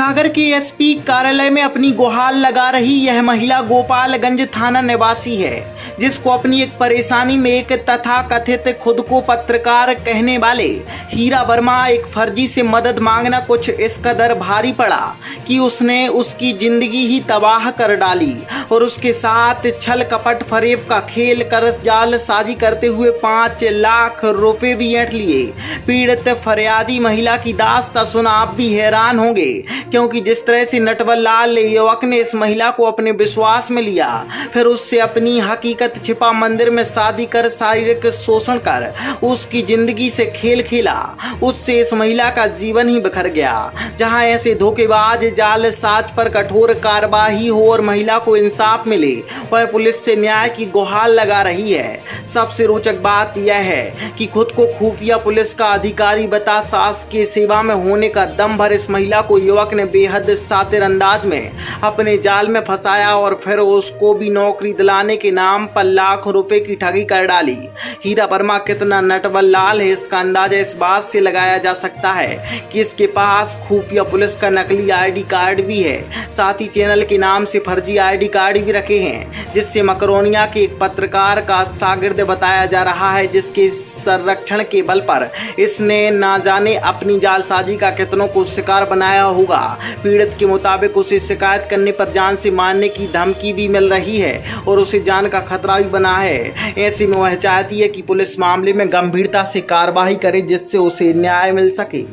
सागर के एसपी कार्यालय में अपनी गुहार लगा रही यह महिला गोपालगंज थाना निवासी है, जिसको अपनी एक परेशानी में एक तथाकथित खुद को पत्रकार कहने वाले हीरा वर्मा एक फर्जी से मदद मांगना कुछ इस कदर भारी पड़ा कि उसने उसकी जिंदगी ही तबाह कर डाली और उसके साथ छल कपट फरेब का खेल कर जालसाजी करते हुए 5 लाख रुपए भी ऐंठ लिए। पीड़ित फरियादी महिला की दास्तां सुन आप भी हैरान होंगे, क्योंकि जिस तरह से नटवर लाल युवक ने इस महिला को अपने विश्वास में लिया, फिर उससे अपनी हकीकत छिपा मंदिर में शादी कर शारीरिक शोषण कर उसकी जिंदगी से खेल खेला, उससे इस महिला का जीवन ही बिखर गया। जहां ऐसे धोखेबाज जालसाज पर कठोर कार्रवाई हो और महिला को इंसाफ मिले, वह पुलिस से न्याय की गुहार लगा रही है। सबसे रोचक बात यह है कि खुद को खुफिया पुलिस का अधिकारी बता सास की सेवा में होने का दम भर इस महिला को युवक ने बेहद शातिर अंदाज में अपने जाल में फंसाया और फिर उसको भी नौकरी दिलाने के नाम पर लाख रुपए की ठगी कर डाली। हीरा वर्मा कितना नटवर लाल है, इसका अंदाजा इस बात से लगाया जा सकता है कि इसके पास खुफिया पुलिस का नकली आईडी कार्ड भी है, साथ ही चैनल के नाम से फर्जी आईडी कार्ड भी रखे हैं, जिससे मकरोनिया के एक पत्रकार का शागिर्द बताया जा रहा है, जिसके संरक्षण के बल पर इसने ना जाने अपनी जालसाजी का कितनों को शिकार बनाया होगा। पीड़ित के मुताबिक उसे शिकायत करने पर जान से मारने की धमकी भी मिल रही है और उसे जान का खतरा भी बना है। ऐसे में वह चाहती है कि पुलिस मामले में गंभीरता से कार्रवाई करे, जिससे उसे न्याय मिल सके।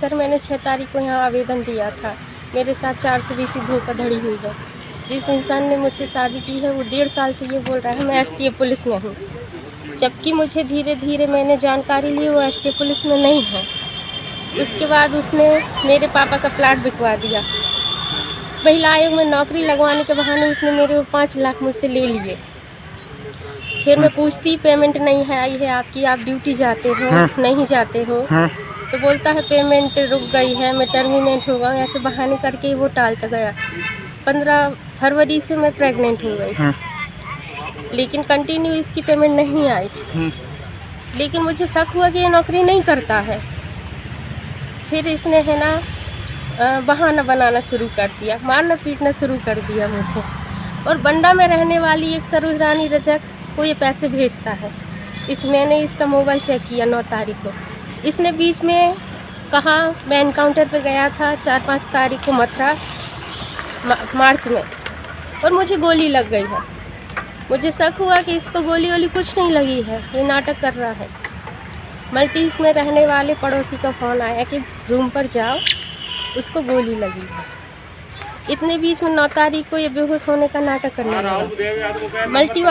सर, मैंने 6 तारीख को यहाँ आवेदन दिया था। मेरे साथ 420 धोखाधड़ी हुई है। जिस इंसान ने मुझसे शादी की है वो 1.5 साल से ये बोल रहा है मैं एसटीएफ पुलिस में हूँ, जबकि मुझे धीरे धीरे मैंने जानकारी ली वो एसटीएफ पुलिस में नहीं है। उसके बाद उसने मेरे पापा का प्लाट बिकवा दिया। महिला आयोग में नौकरी लगवाने के बहाने उसने मेरे 5 लाख मुझसे ले लिए। फिर मैं पूछती पेमेंट नहीं है आई है आपकी, आप ड्यूटी जाते हो नहीं जाते हो, तो बोलता है पेमेंट रुक गई है, मैं टर्मिनेट हो गया। ऐसे बहाने करके वो टालता गया। 15 फरवरी से मैं प्रेग्नेंट हो गई, लेकिन कंटिन्यू इसकी पेमेंट नहीं आई। लेकिन मुझे शक हुआ कि ये नौकरी नहीं करता है। फिर इसने है ना बहाना बनाना शुरू कर दिया, मारना पीटना शुरू कर दिया मुझे। और बंडा में रहने वाली एक सरोज रानी रजक को ये पैसे भेजता है। मैंने इसका मोबाइल चेक किया 9 तारीख को। इसने बीच में कहा मैं एनकाउंटर पे गया था 4-5 तारीख को मथुरा मार्च में, और मुझे गोली लग गई है। मुझे शक हुआ कि इसको गोली वोली कुछ नहीं लगी है, ये नाटक कर रहा है। मल्टीज में रहने वाले पड़ोसी का फ़ोन आया कि रूम पर जाओ, उसको गोली लगी है। इतने बीच में 9 तारीख को ये बेहोश होने का नाटक करने लगा। मल्टी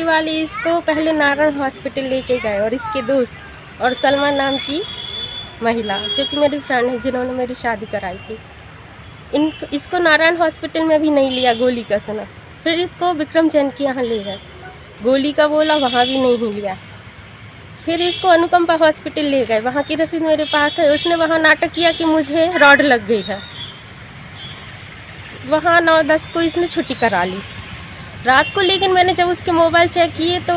वाले इसको पहले नारायण हॉस्पिटल लेके गए, और इसके दोस्त और सलमा नाम की महिला जो कि मेरी फ्रेंड है जिन्होंने मेरी शादी कराई थी, इसको नारायण हॉस्पिटल में भी नहीं लिया गोली का सुना। फिर इसको विक्रम जैन के यहाँ ले गए, गोली का बोला वहाँ भी नहीं लिया। फिर इसको अनुकंपा हॉस्पिटल ले गए, वहाँ की रसीद मेरे पास है। उसने वहाँ नाटक किया कि मुझे रॉड लग गई है। वहाँ 9-10 को इसने छुट्टी करा ली रात को। लेकिन मैंने जब उसके मोबाइल चेक किए तो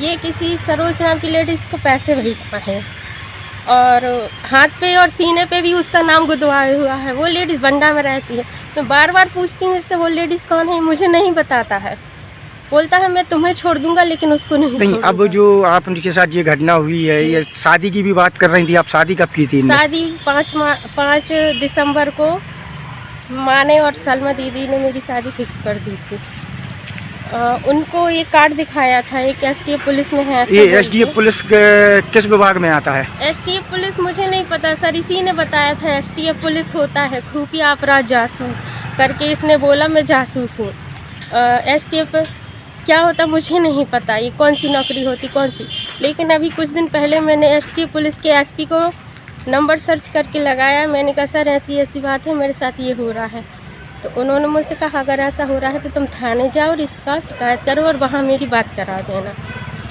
ये किसी सरोज नाम की लेडीज़ को पैसे भेजता है, और हाथ पे और सीने पे भी उसका नाम गुदवाया हुआ है। वो लेडीज़ बंडा में रहती है। मैं बार बार पूछती हूँ इससे वो लेडीज़ कौन है, मुझे नहीं बताता है। बोलता है मैं तुम्हें छोड़ दूंगा लेकिन उसको नहीं। अब जो आप उनके साथ ये घटना हुई है, ये शादी की भी बात कर रही थी, आप शादी कब की थी? शादी 5 दिसंबर को माँ ने और सलमा दीदी ने मेरी शादी फिक्स कर दी थी। उनको ये कार्ड दिखाया था, एक एसटीएफ पुलिस में है। ये एसटीएफ पुलिस किस विभाग में आता है? एसटीएफ पुलिस मुझे नहीं पता सर, इसी ने बताया था एसटीएफ पुलिस होता है खुफिया अपराध जासूस करके। इसने बोला मैं जासूस हूँ। एसटीएफ क्या होता मुझे नहीं पता, ये कौन सी नौकरी होती कौन सी। लेकिन अभी कुछ दिन पहले मैंने एसटीएफ पुलिस के एसपी को नंबर सर्च करके लगाया। मैंने कहा सर ऐसी बात है, मेरे साथ ये हो रहा है। तो उन्होंने मुझसे कहा अगर ऐसा हो रहा है तो तुम थाने जाओ और इसका शिकायत करो और वहाँ मेरी बात करा देना।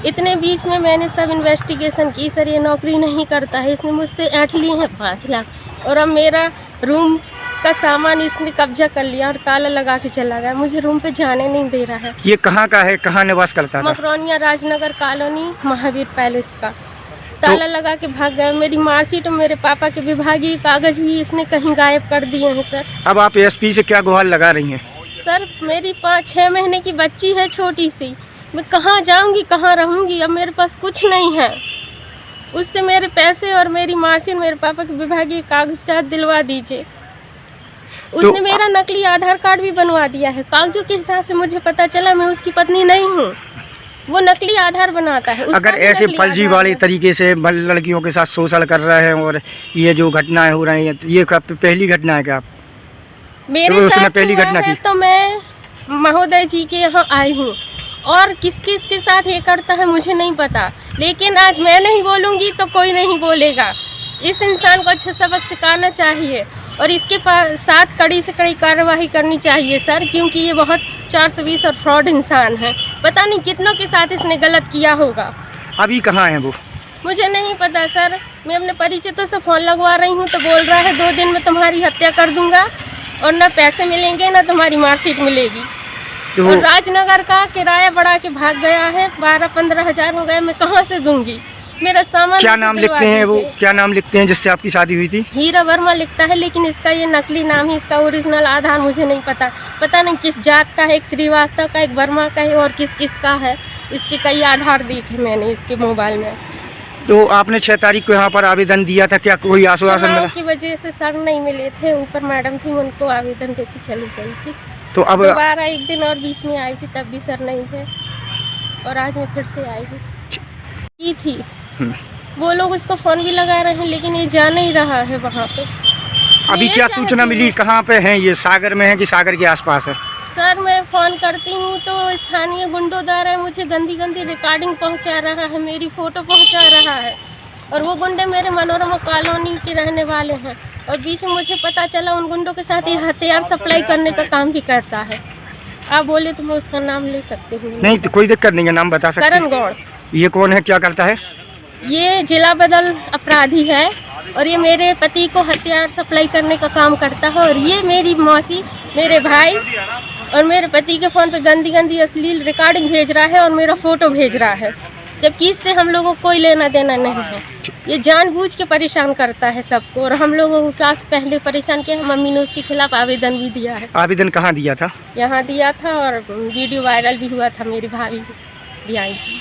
इतने बीच में मैंने सब इन्वेस्टिगेशन की, सर ये नौकरी नहीं करता है, इसने मुझसे ऐंठ लिए हैं 5 लाख, और अब मेरा रूम का सामान इसने कब्जा कर लिया और ताला लगा के चला गया। मुझे रूम पे जाने नहीं दे रहा है। ये कहाँ का है, कहाँ निवास करता था? मकरोनिया राजनगर कॉलोनी महावीर पैलेस का। ताला लगा के भाग गया। मेरी मार्कशीट और मेरे पापा के विभागीय कागज भी इसने कहीं गायब कर दिए हैं सर। अब आप एसपी से क्या गुहार लगा रही हैं? सर मेरी 5-6 महीने की बच्ची है छोटी सी, मैं कहाँ जाऊंगी, कहाँ रहूंगी? अब मेरे पास कुछ नहीं है। उससे मेरे पैसे और मेरी मार्कशीट, मेरे पापा के विभागीय कागजात दिलवा दीजिए। उसने मेरा नकली आधार कार्ड भी बनवा दिया है। कागजों के हिसाब से मुझे पता चला मैं उसकी पत्नी नहीं हूँ। वो नकली आधार बनाता है। अगर ऐसे फर्जीवाड़े तरीके से लड़कियों के साथ शोषण कर रहे हैं और ये जो घटनाएं हो रही हैं, ये पहली घटना है क्या? आप मेरे साथ पहली घटना की तो मैं महोदय जी के यहाँ आई हूँ, और किस किस के साथ ये करता है मुझे नहीं पता, लेकिन आज मैं नहीं बोलूँगी तो कोई नहीं बोलेगा। इस इंसान को अच्छा सबक सिखाना चाहिए और इसके साथ कड़ी से कड़ी कार्रवाई करनी चाहिए सर, क्योंकि ये बहुत 420 और फ्रॉड इंसान है। पता नहीं कितनों के साथ इसने गलत किया होगा। अभी कहाँ है वो? मुझे नहीं पता सर। मैं अपने परिचितों से फ़ोन लगवा रही हूँ तो बोल रहा है 2 दिन में तुम्हारी हत्या कर दूंगा और ना पैसे मिलेंगे ना तुम्हारी मार्कशीट मिलेगी। तो और राजनगर का किराया बढ़ा के भाग गया है, 12-15 हज़ार हो गए। मैं कहाँ से दूंगी? मेरा सामान क्या नाम लिखते हैं वो? क्या नाम लिखते हैं जिससे आपकी शादी हुई थी? हीरा वर्मा लिखता है, लेकिन इसका ये नकली नाम है। इसका ओरिजिनल आधार मुझे नहीं पता। पता नहीं किस जात का है, एक श्रीवास्तव का, एक वर्मा का है और किस किस का है। इसके कई आधार देखे मैंने इसके मोबाइल में। तो आपने 6 तारीख को यहाँ पर आवेदन दिया था, क्या कोई आश्वासन मिला? की वजह से सर नहीं मिले थे, ऊपर मैडम थी, उनको आवेदन दे के चली गई थी। तो अब दोबारा एक दिन और बीच में आई थी, तब भी सर नहीं थे, और आज मैं फिर से आई थी। वो लोग उसको फ़ोन भी लगा रहे हैं, लेकिन ये जा नहीं रहा है वहाँ पे। अभी क्या सूचना मिली? कहाँ पे हैं ये? सागर में है कि सागर के आसपास है? सर मैं फ़ोन करती हूँ तो स्थानीय गुंडों द्वारा मुझे गंदी गंदी रिकॉर्डिंग पहुँचा रहा है, मेरी फ़ोटो पहुँचा रहा है, और वो गुंडे मेरे मनोरमा कॉलोनी के रहने वाले हैं। और बीच में मुझे पता चला उन गुंडों के साथ ये हथियार सप्लाई करने का काम भी करता है। आप बोले तो मैं उसका नाम ले सकती हूँ। नहीं तो कोई दिक्कत नहीं है, नाम बता सकते? करण गौड़। ये कौन है, क्या करता है? ये जिला बदल अपराधी है और ये मेरे पति को हथियार सप्लाई करने का काम करता है। और ये मेरी मौसी, मेरे भाई और मेरे पति के फ़ोन पे गंदी गंदी अश्लील रिकॉर्डिंग भेज रहा है और मेरा फ़ोटो भेज रहा है, जबकि इससे हम लोगों को कोई लेना देना नहीं है। ये जानबूझ के परेशान करता है सबको, और हम लोगों को काफ़ी पहले परेशान किया। मम्मी ने उसके खिलाफ आवेदन भी दिया है। आवेदन कहाँ दिया था? यहाँ दिया था और वीडियो वायरल भी हुआ था, मेरी भाभी भी आई थी।